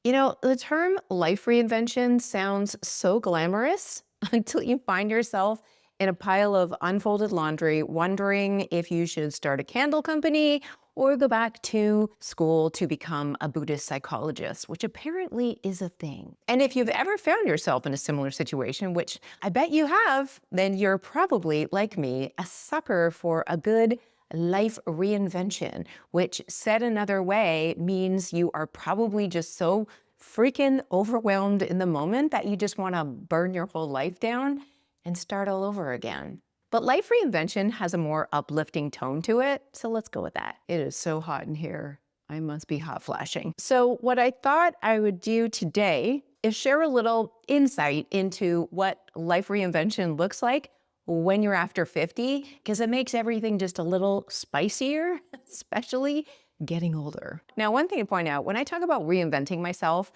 The term life reinvention sounds so glamorous until you find yourself in a pile of unfolded laundry, wondering if you should start a candle company or go back to school to become a Buddhist psychologist, which apparently is a thing. And if you've ever found yourself in a similar situation, which I bet you have, then you're probably, like me, a sucker for a good life reinvention, which said another way means you are probably just so freaking overwhelmed in the moment that you just want to burn your whole life down and start all over again. But life reinvention has a more uplifting tone to it, so let's go with that. It is so hot in here. I must be hot flashing. So what I thought I would do today is share a little insight into what life reinvention looks like when you're after 50, because it makes everything just a little spicier, especially getting older. Now, one thing to point out, when I talk about reinventing myself,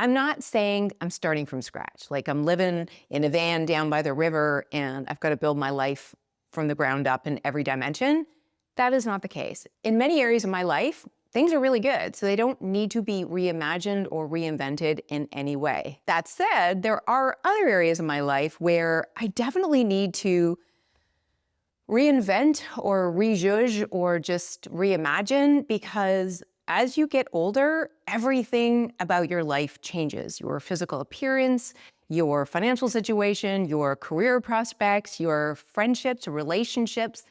I'm not saying I'm starting from scratch. Like I'm living in a van down by the river and I've got to build my life from the ground up in every dimension. That is not the case. In many areas of my life, things are really good, so they don't need to be reimagined or reinvented in any way. That said, there are other areas of my life where I definitely need to reinvent or rejudge or just reimagine, because as you get older, everything about your life changes. Your physical appearance, your financial situation, your career prospects, your friendships, relationships,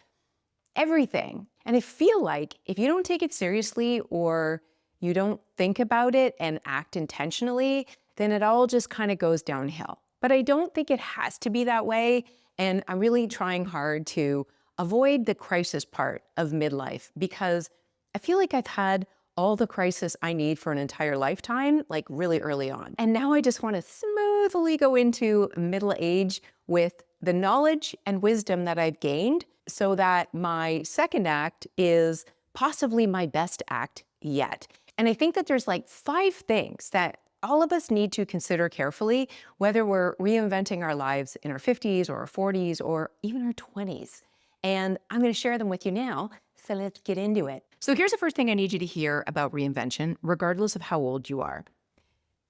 everything. And I feel like if you don't take it seriously or you don't think about it and act intentionally, then it all just kind of goes downhill. But I don't think it has to be that way. And I'm really trying hard to avoid the crisis part of midlife, because I feel like I've had all the crisis I need for an entire lifetime, like really early on. And now I just want to smoothly go into middle age with the knowledge and wisdom that I've gained, so that my second act is possibly my best act yet. And I think that there's like 5 things that all of us need to consider carefully, whether we're reinventing our lives in our 50s or our 40s or even our 20s. And I'm going to share them with you now. So let's get into it. So here's the first thing I need you to hear about reinvention, regardless of how old you are.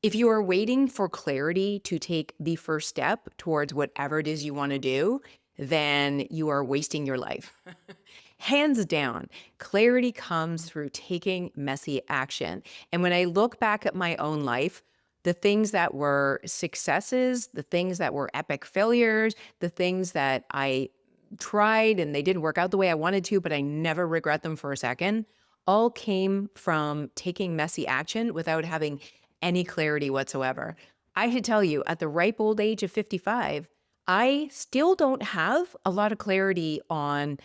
If you are waiting for clarity to take the first step towards whatever it is you want to do, then you are wasting your life. Hands down, clarity comes through taking messy action. And when I look back at my own life, the things that were successes, the things that were epic failures, the things that I tried and they didn't work out the way I wanted to, but I never regret them for a second, all came from taking messy action without having any clarity whatsoever. I should tell you, at the ripe old age of 55, I still don't have a lot of clarity on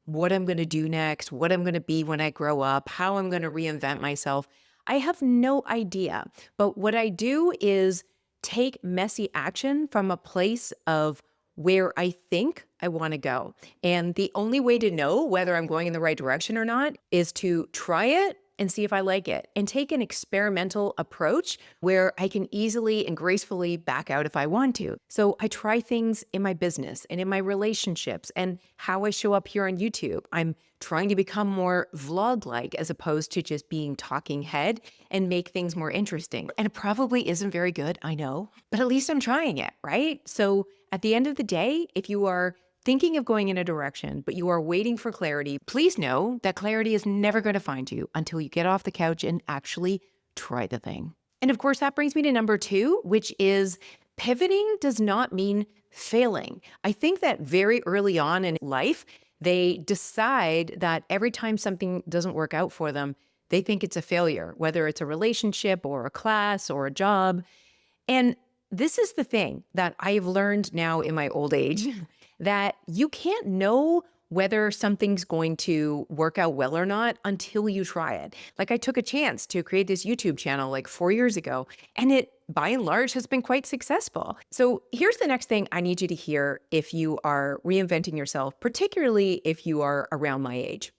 what I'm going to do next, what I'm going to be when I grow up, how I'm going to reinvent myself. I have no idea. But what I do is take messy action from a place of where I think I want to go. And the only way to know whether I'm going in the right direction or not is to try it and see if I like it, and take an experimental approach where I can easily and gracefully back out if I want to. So I try things in my business and in my relationships and how I show up here on YouTube. I'm trying to become more vlog-like as opposed to just being talking head, and make things more interesting. And it probably isn't very good, I know, but at least I'm trying it, right? So at the end of the day, if you are thinking of going in a direction, but you are waiting for clarity, please know that clarity is never going to find you until you get off the couch and actually try the thing. And of course, that brings me to number 2, which is pivoting does not mean failing. I think that very early on in life, they decide that every time something doesn't work out for them, they think it's a failure, whether it's a relationship or a class or a job. And this is the thing that I've learned now in my old age, that you can't know whether something's going to work out well or not until you try it. Like I took a chance to create this YouTube channel like 4 years ago, and it by and large has been quite successful. So here's the next thing I need you to hear if you are reinventing yourself, particularly if you are around my age.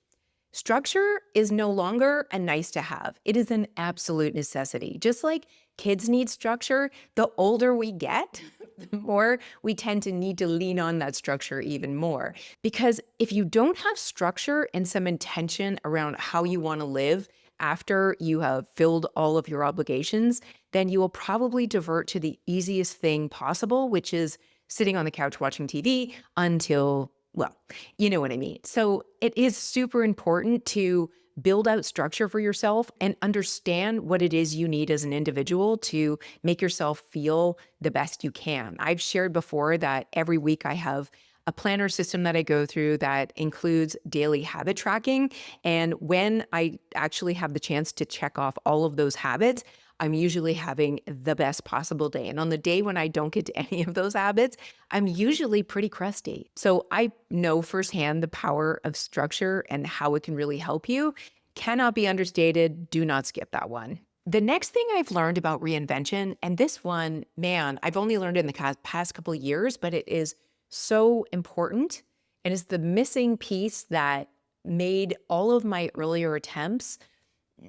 Structure is no longer a nice to have. It is an absolute necessity. Just like kids need structure, the older we get, the more we tend to need to lean on that structure even more. Because if you don't have structure and some intention around how you want to live, after you have filled all of your obligations, then you will probably divert to the easiest thing possible, which is sitting on the couch watching TV until, well, you know what I mean. So it is super important to build out structure for yourself and understand what it is you need as an individual to make yourself feel the best you can. I've shared before that every week I have a planner system that I go through that includes daily habit tracking. And when I actually have the chance to check off all of those habits, I'm usually having the best possible day. And on the day when I don't get to any of those habits, I'm usually pretty crusty. So I know firsthand the power of structure and how it can really help you. Cannot be understated. Do not skip that one. The next thing I've learned about reinvention, and this one, man, I've only learned it in the past couple of years, but it is so important. And it's the missing piece that made all of my earlier attempts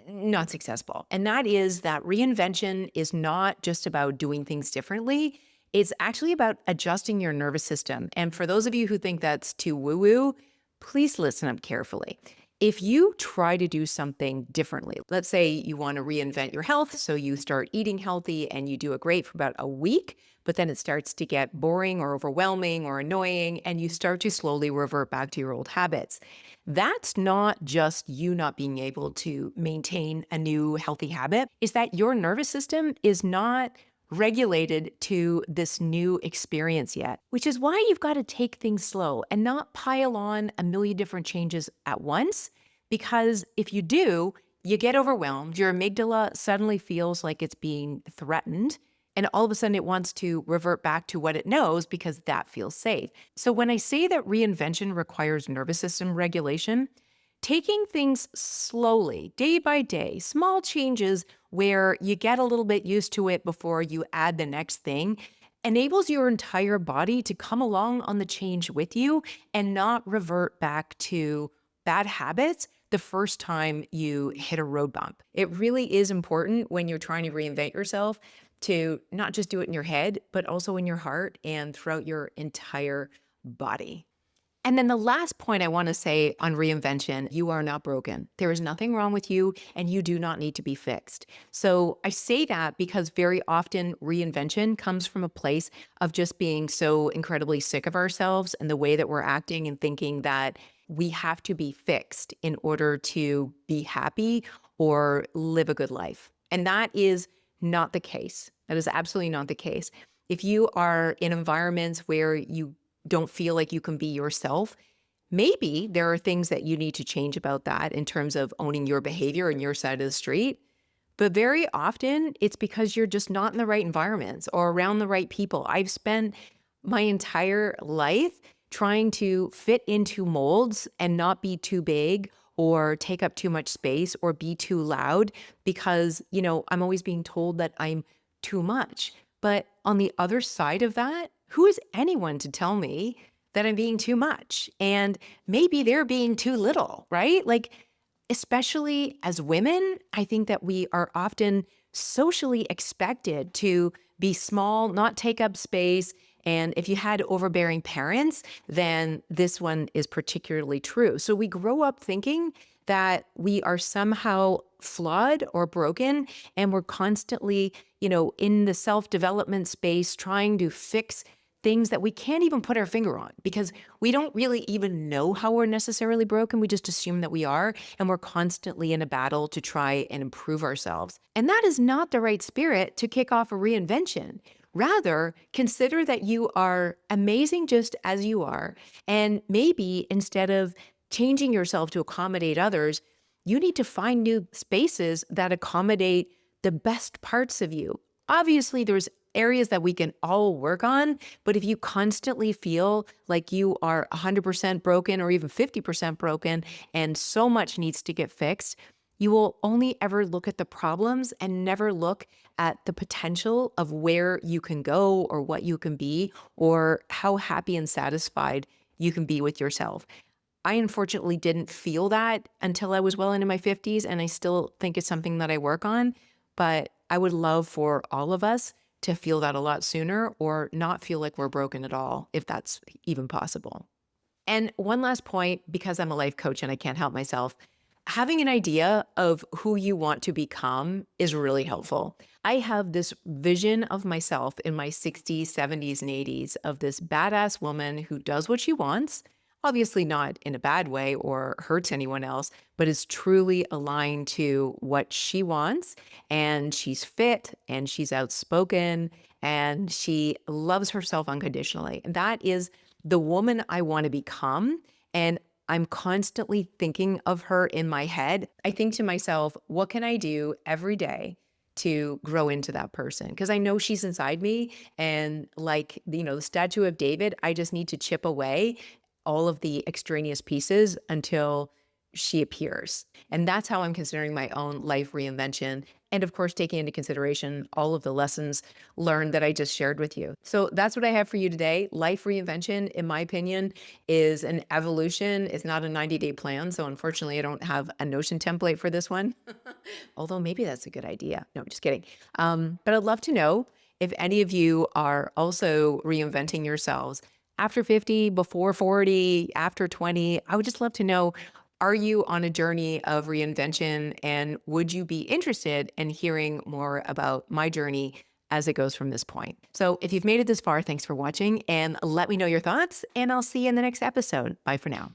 not successful. And that is that reinvention is not just about doing things differently. It's actually about adjusting your nervous system. And for those of you who think that's too woo-woo, please listen up carefully. If you try to do something differently, let's say you want to reinvent your health, so you start eating healthy and you do it great for about a week, but then it starts to get boring or overwhelming or annoying, and you start to slowly revert back to your old habits. That's not just you not being able to maintain a new healthy habit, is that your nervous system is not regulated to this new experience yet, which is why you've got to take things slow and not pile on a million different changes at once. Because if you do, you get overwhelmed. Your amygdala suddenly feels like it's being threatened. And all of a sudden it wants to revert back to what it knows because that feels safe. So when I say that reinvention requires nervous system regulation, taking things slowly, day by day, small changes where you get a little bit used to it before you add the next thing, enables your entire body to come along on the change with you and not revert back to bad habits the first time you hit a road bump. It really is important when you're trying to reinvent yourself to not just do it in your head, but also in your heart and throughout your entire body. And then the last point I want to say on reinvention, you are not broken. There is nothing wrong with you and you do not need to be fixed. So I say that because very often reinvention comes from a place of just being so incredibly sick of ourselves and the way that we're acting and thinking that we have to be fixed in order to be happy or live a good life. And that is not the case. That is absolutely not the case. If you are in environments where you don't feel like you can be yourself, maybe there are things that you need to change about that in terms of owning your behavior and your side of the street. But very often it's because you're just not in the right environments or around the right people. I've spent my entire life trying to fit into molds and not be too big or take up too much space or be too loud because, I'm always being told that I'm too much. But on the other side of that, who is anyone to tell me that I'm being too much? And maybe they're being too little, right? Like, especially as women, I think that we are often socially expected to be small, not take up space. And if you had overbearing parents, then this one is particularly true. So we grow up thinking that we are somehow flawed or broken, and we're constantly, in the self-development space trying to fix things that we can't even put our finger on because we don't really even know how we're necessarily broken. We just assume that we are, and we're constantly in a battle to try and improve ourselves. And that is not the right spirit to kick off a reinvention. Rather, consider that you are amazing just as you are. And maybe instead of changing yourself to accommodate others, you need to find new spaces that accommodate the best parts of you. Obviously, there's areas that we can all work on, but if you constantly feel like you are 100% broken or even 50% broken and so much needs to get fixed, you will only ever look at the problems and never look at the potential of where you can go or what you can be or how happy and satisfied you can be with yourself. I unfortunately didn't feel that until I was well into my 50s, and I still think it's something that I work on, but I would love for all of us to feel that a lot sooner or not feel like we're broken at all, if that's even possible. And one last point, because I'm a life coach and I can't help myself, Having an idea of who you want to become is really helpful. I have this vision of myself in my 60s, 70s, and 80s of this badass woman who does what she wants, obviously not in a bad way or hurts anyone else, but is truly aligned to what she wants. And she's fit and she's outspoken and she loves herself unconditionally. And that is the woman I want to become. And I'm constantly thinking of her in my head. I think to myself, what can I do every day to grow into that person? Because I know she's inside me. And like, the statue of David, I just need to chip away all of the extraneous pieces until she appears. And that's how I'm considering my own life reinvention. And of course, taking into consideration all of the lessons learned that I just shared with you. So that's what I have for you today. Life reinvention, in my opinion, is an evolution. It's not a 90-day plan. So unfortunately, I don't have a Notion template for this one. Although maybe that's a good idea. No, I'm just kidding. But I'd love to know if any of you are also reinventing yourselves after 50, before 40, after 20. I would just love to know, are you on a journey of reinvention? And would you be interested in hearing more about my journey as it goes from this point? So if you've made it this far, thanks for watching and let me know your thoughts, and I'll see you in the next episode. Bye for now.